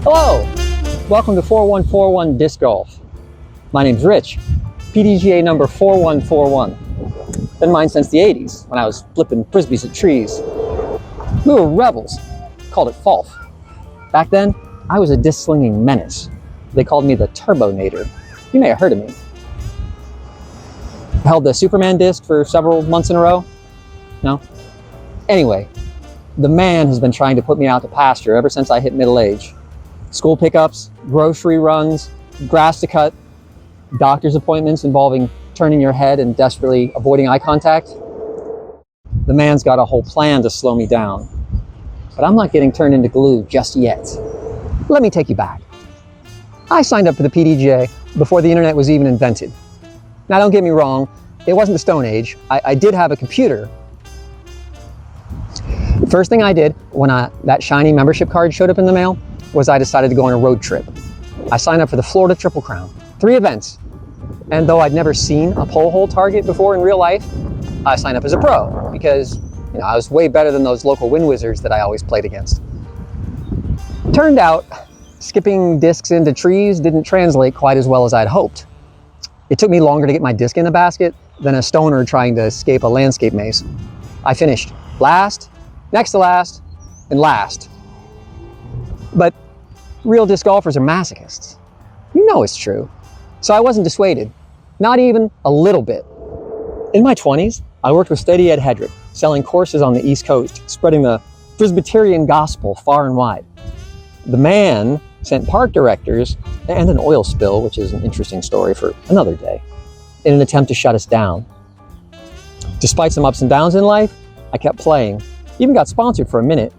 Hello, welcome to 4141 Disc Golf. My name's Rich, PDGA number 4141. Been mine since the 80s when I was flipping frisbees at trees. We were rebels, called it Falf. Back then, I was a disc-slinging menace. They called me the Turbonator. You may have heard of me. Held the Superman disc for several months in a row. No? Anyway, the man has been trying to put me out to pasture ever since I hit middle age. School pickups, grocery runs, grass to cut, doctor's appointments involving turning your head and desperately avoiding eye contact. The man's got a whole plan to slow me down. But I'm not getting turned into glue just yet. Let me take you back. I signed up for the PDGA before the internet was even invented. Now don't get me wrong, it wasn't the Stone Age. I did have a computer. The first thing I did when that shiny membership card showed up in the mail was I decided to go on a road trip. I signed up for the Florida Triple Crown, 3 events. And though I'd never seen a pole hole target before in real life, I signed up as a pro because I was way better than those local wind wizards that I always played against. Turned out, skipping discs into trees didn't translate quite as well as I'd hoped. It took me longer to get my disc in the basket than a stoner trying to escape a landscape maze. I finished last, next to last, and last. But real disc golfers are masochists. You know it's true. So I wasn't dissuaded, not even a little bit. In my 20s, I worked with Steady Ed Hedrick, selling courses on the East Coast, spreading the Presbyterian gospel far and wide. The man sent park directors and an oil spill, which is an interesting story for another day, in an attempt to shut us down. Despite some ups and downs in life, I kept playing, even got sponsored for a minute.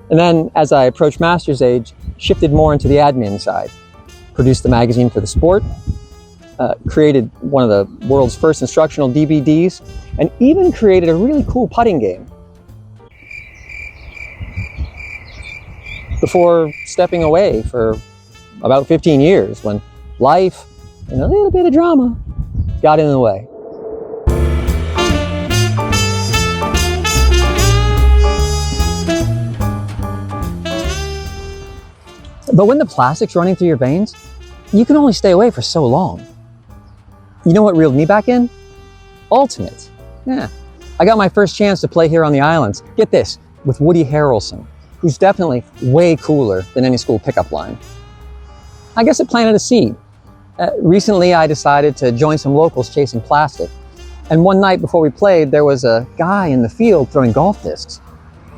And then, as I approached master's age, shifted more into the admin side. Produced the magazine for the sport, created one of the world's first instructional DVDs, and even created a really cool putting game. Before stepping away for about 15 years when life and a little bit of drama got in the way. But when the plastic's running through your veins, you can only stay away for so long. You know what reeled me back in? Ultimate. Yeah. I got my first chance to play here on the islands. Get this, with Woody Harrelson, who's definitely way cooler than any school pickup line. I guess it planted a seed. Recently, I decided to join some locals chasing plastic. And one night before we played, there was a guy in the field throwing golf discs.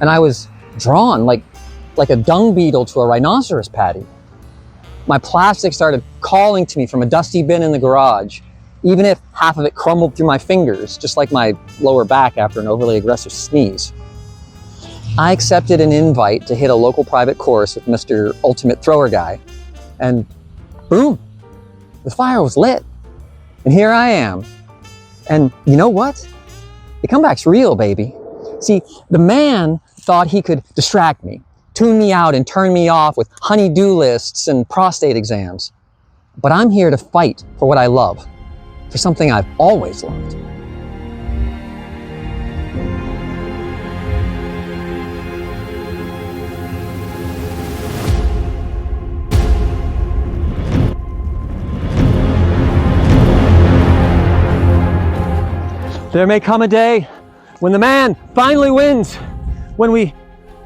And I was drawn like a dung beetle to a rhinoceros patty. My plastic started calling to me from a dusty bin in the garage, even if half of it crumbled through my fingers, just like my lower back after an overly aggressive sneeze. I accepted an invite to hit a local private course with Mr. Ultimate Thrower Guy, and boom, the fire was lit. And here I am. And you know what? The comeback's real, baby. See, the man thought he could distract me, tune me out and turn me off with honey-do lists and prostate exams. But I'm here to fight for what I love, for something I've always loved. There may come a day when the man finally wins, when we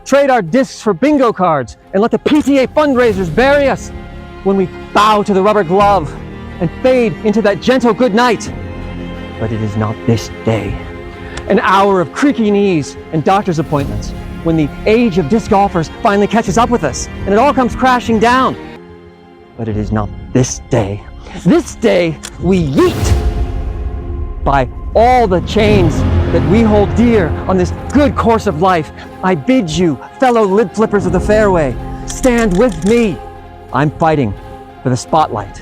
trade our discs for bingo cards and let the PTA fundraisers bury us, when we bow to the rubber glove and fade into that gentle good night. But it is not this day. An hour of creaky knees and doctor's appointments, when the age of disc golfers finally catches up with us and it all comes crashing down. But it is not this day. This day we yeet by all the chains that we hold dear on this good course of life. I bid you, fellow lid flippers of the fairway, stand with me. I'm fighting for the spotlight,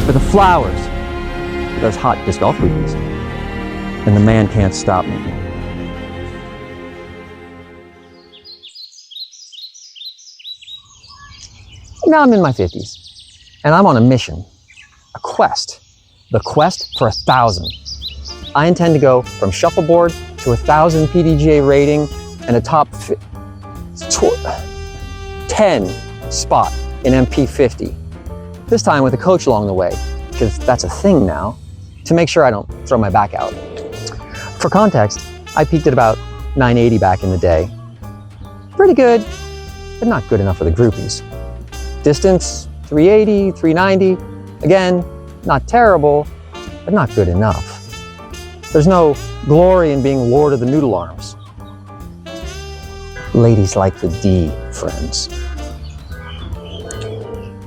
for the flowers, for those hot disc golf booties. And the man can't stop me. Now I'm in my 50s, and I'm on a mission, a quest, the quest for 1,000. I intend to go from shuffleboard to 1,000 PDGA rating and a top 10 spot in MP50. This time with a coach along the way, because that's a thing now, to make sure I don't throw my back out. For context, I peaked at about 980 back in the day. Pretty good, but not good enough for the groupies. Distance, 380, 390. Again, not terrible, but not good enough. There's no glory in being Lord of the Noodle arms. Ladies like the D, friends.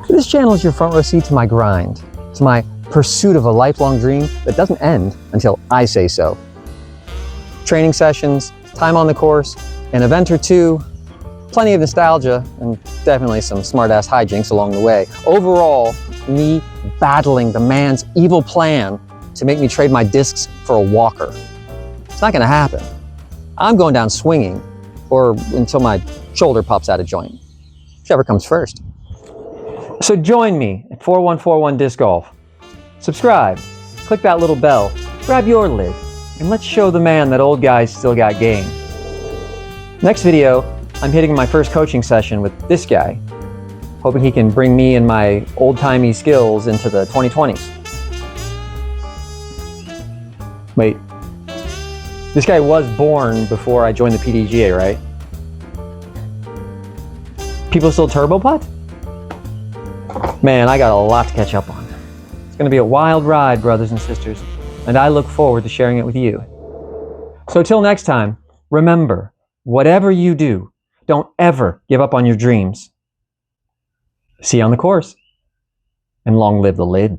This channel is your front row seat to my grind, to my pursuit of a lifelong dream that doesn't end until I say so. Training sessions, time on the course, an event or two, plenty of nostalgia, and definitely some smart-ass hijinks along the way. Overall, me battling the man's evil plan to make me trade my discs for a walker. It's not gonna happen. I'm going down swinging, or until my shoulder pops out of joint. Whichever comes first. So join me at 4141 Disc Golf. Subscribe, click that little bell, grab your lid, and let's show the man that old guys still got game. Next video, I'm hitting my first coaching session with this guy, hoping he can bring me and my old-timey skills into the 2020s. Wait, this guy was born before I joined the PDGA, right? People still turbo putt? Man, I got a lot to catch up on. It's gonna be a wild ride, brothers and sisters, and I look forward to sharing it with you. So till next time, remember, whatever you do, don't ever give up on your dreams. See you on the course, and long live the lid.